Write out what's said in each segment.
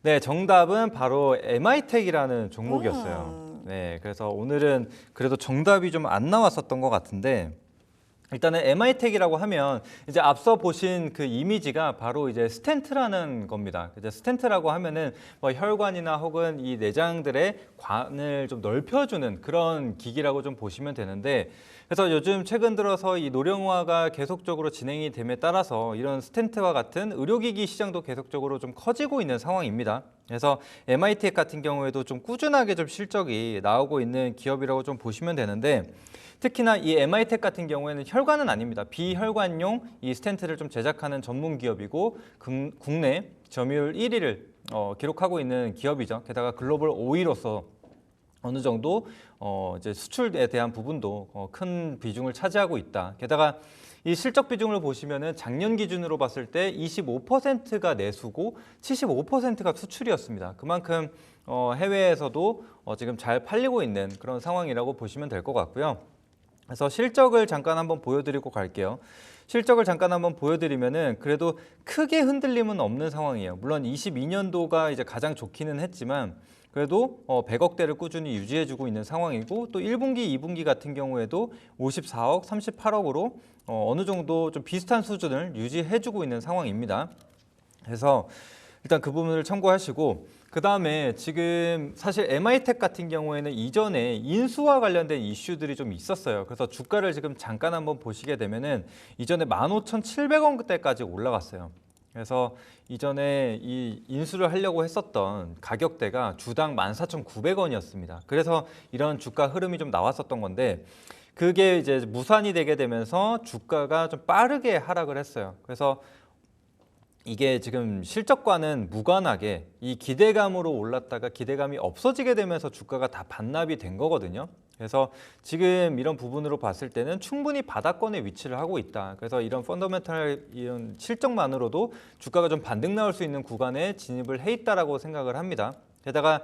네, 정답은 바로 MI텍이라는 종목이었어요. 네, 그래서 오늘은 그래도 정답이 좀 안 나왔었던 것 같은데 일단은 MI텍이라고 하면 이제 앞서 보신 그 이미지가 바로 이제 스텐트라는 겁니다. 이제 스텐트라고 하면은 뭐 혈관이나 혹은 이 내장들의 관을 좀 넓혀주는 그런 기기라고 좀 보시면 되는데, 그래서 요즘 최근 들어서 이 노령화가 계속적으로 진행이 됨에 따라서 이런 스텐트와 같은 의료기기 시장도 계속적으로 좀 커지고 있는 상황입니다. 그래서 MI텍 같은 경우에도 좀 꾸준하게 좀 실적이 나오고 있는 기업이라고 좀 보시면 되는데, 특히나 이 MI텍 같은 경우에는 혈관은 아닙니다. 비혈관용 이 스텐트를 좀 제작하는 전문 기업이고 국내 점유율 1위를 기록하고 있는 기업이죠. 게다가 글로벌 5위로서 어느 정도 이제 수출에 대한 부분도 큰 비중을 차지하고 있다. 게다가 이 실적 비중을 보시면은 작년 기준으로 봤을 때 25%가 내수고 75%가 수출이었습니다. 그만큼 해외에서도 지금 잘 팔리고 있는 그런 상황이라고 보시면 될 것 같고요. 그래서 실적을 잠깐 한번 보여드리고 갈게요. 실적을 잠깐 한번 보여드리면은 그래도 크게 흔들림은 없는 상황이에요. 물론 22년도가 이제 가장 좋기는 했지만 그래도 100억대를 꾸준히 유지해주고 있는 상황이고, 또 1분기, 2분기 같은 경우에도 54억, 38억으로 어느 정도 좀 비슷한 수준을 유지해주고 있는 상황입니다. 그래서 일단 그 부분을 참고하시고, 그 다음에 지금 사실 MI텍 같은 경우에는 이전에 인수와 관련된 이슈들이 좀 있었어요. 그래서 주가를 지금 잠깐 한번 보시게 되면은 이전에 15,700원대까지 올라갔어요. 그래서 이전에 이 인수를 하려고 했었던 가격대가 주당 14,900원이었습니다. 그래서 이런 주가 흐름이 좀 나왔었던 건데, 그게 이제 무산이 되게 되면서 주가가 좀 빠르게 하락을 했어요. 그래서 이게 지금 실적과는 무관하게 이 기대감으로 올랐다가 기대감이 없어지게 되면서 주가가 다 반납이 된 거거든요. 그래서 지금 이런 부분으로 봤을 때는 충분히 바닥권에 위치를 하고 있다. 그래서 이런 펀더멘탈 이런 실적만으로도 주가가 좀 반등 나올 수 있는 구간에 진입을 해 있다라고 생각을 합니다. 게다가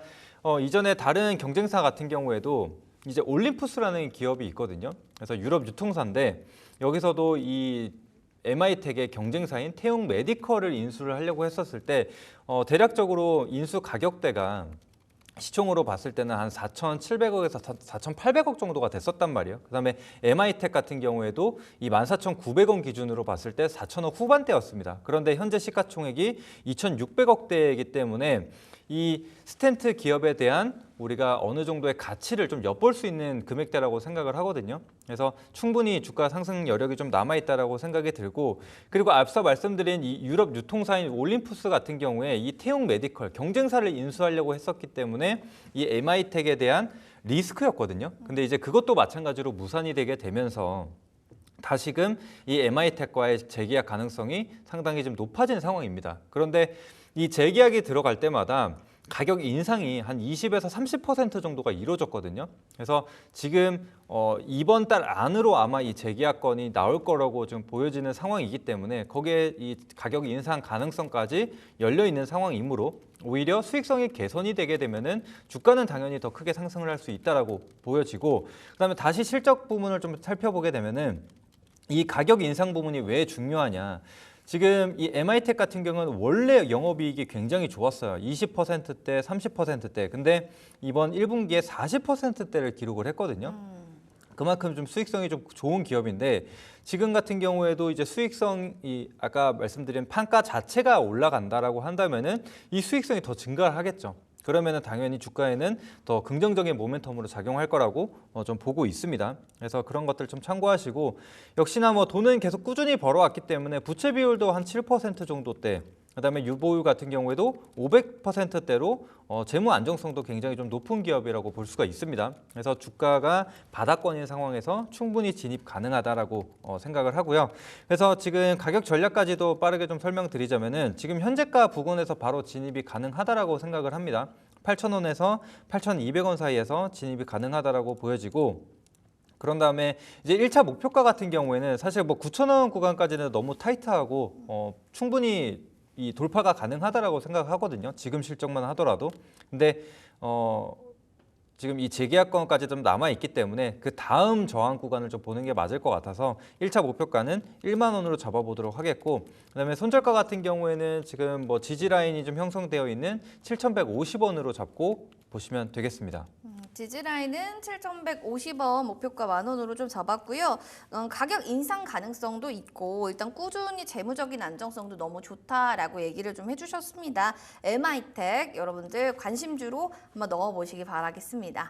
이전에 다른 경쟁사 같은 경우에도 이제 올림푸스라는 기업이 있거든요. 그래서 유럽 유통사인데 여기서도 이 MI텍의 경쟁사인 태웅 메디컬을 인수를 하려고 했었을 때 대략적으로 인수 가격대가 시총으로 봤을 때는 한 4,700억에서 4,800억 정도가 됐었단 말이에요. 그다음에 MI텍 같은 경우에도 이 14,900원 기준으로 봤을 때 4천억 후반대였습니다. 그런데 현재 시가총액이 2,600억대이기 때문에 이 스텐트 기업에 대한 우리가 어느 정도의 가치를 좀 엿볼 수 있는 금액대라고 생각을 하거든요. 그래서 충분히 주가 상승 여력이 좀 남아있다라고 생각이 들고, 그리고 앞서 말씀드린 이 유럽 유통사인 올림푸스 같은 경우에 이 태웅 메디컬 경쟁사를 인수하려고 했었기 때문에 이 MI텍에 대한 리스크였거든요. 근데 이제 그것도 마찬가지로 무산이 되게 되면서 다시금 이 MI텍과의 재계약 가능성이 상당히 좀 높아진 상황입니다. 그런데 이 재계약이 들어갈 때마다 가격 인상이 한 20에서 30% 정도가 이루어졌거든요. 그래서 지금 이번 달 안으로 아마 이 재계약건이 나올 거라고 좀 보여지는 상황이기 때문에 거기에 이 가격 인상 가능성까지 열려 있는 상황이므로 오히려 수익성이 개선이 되게 되면은 주가는 당연히 더 크게 상승을 할 수 있다라고 보여지고, 그다음에 다시 실적 부분을 좀 살펴보게 되면은 이 가격 인상 부분이 왜 중요하냐? 지금 이 MI텍 같은 경우는 원래 영업이익이 굉장히 좋았어요. 20%대, 30%대. 근데 이번 1분기에 40%대를 기록을 했거든요. 그만큼 좀 수익성이 좀 좋은 기업인데, 지금 같은 경우에도 이제 수익성이 아까 말씀드린 판가 자체가 올라간다라고 한다면은 이 수익성이 더 증가를 하겠죠. 그러면은 당연히 주가에는 더 긍정적인 모멘텀으로 작용할 거라고 좀 보고 있습니다. 그래서 그런 것들 좀 참고하시고, 역시나 뭐 돈은 계속 꾸준히 벌어왔기 때문에 부채 비율도 한 7% 정도대, 그다음에 유보율 같은 경우에도 500%대로 재무 안정성도 굉장히 좀 높은 기업이라고 볼 수가 있습니다. 그래서 주가가 바닥권인 상황에서 충분히 진입 가능하다라고 생각을 하고요. 그래서 지금 가격 전략까지도 빠르게 좀 설명드리자면은 지금 현재가 부근에서 바로 진입이 가능하다라고 생각을 합니다. 8,000원에서 8,200원 사이에서 진입이 가능하다라고 보여지고, 그런 다음에 이제 1차 목표가 같은 경우에는 사실 뭐 9,000원 구간까지는 너무 타이트하고 충분히 이 돌파가 가능하다라고 생각하거든요. 지금 실적만 하더라도. 근데 지금 이 재계약권까지 좀 남아 있기 때문에 그 다음 저항 구간을 좀 보는 게 맞을 것 같아서 1차 목표가는 1만 원으로 잡아보도록 하겠고, 그다음에 손절가 같은 경우에는 지금 뭐 지지 라인이 좀 형성되어 있는 7,150원으로 잡고 보시면 되겠습니다. 지지라인은 7,150원, 목표가 10,000원으로 좀 잡았고요. 가격 인상 가능성도 있고 일단 꾸준히 재무적인 안정성도 너무 좋다라고 얘기를 좀 해주셨습니다. MI텍 여러분들 관심주로 한번 넣어보시기 바라겠습니다.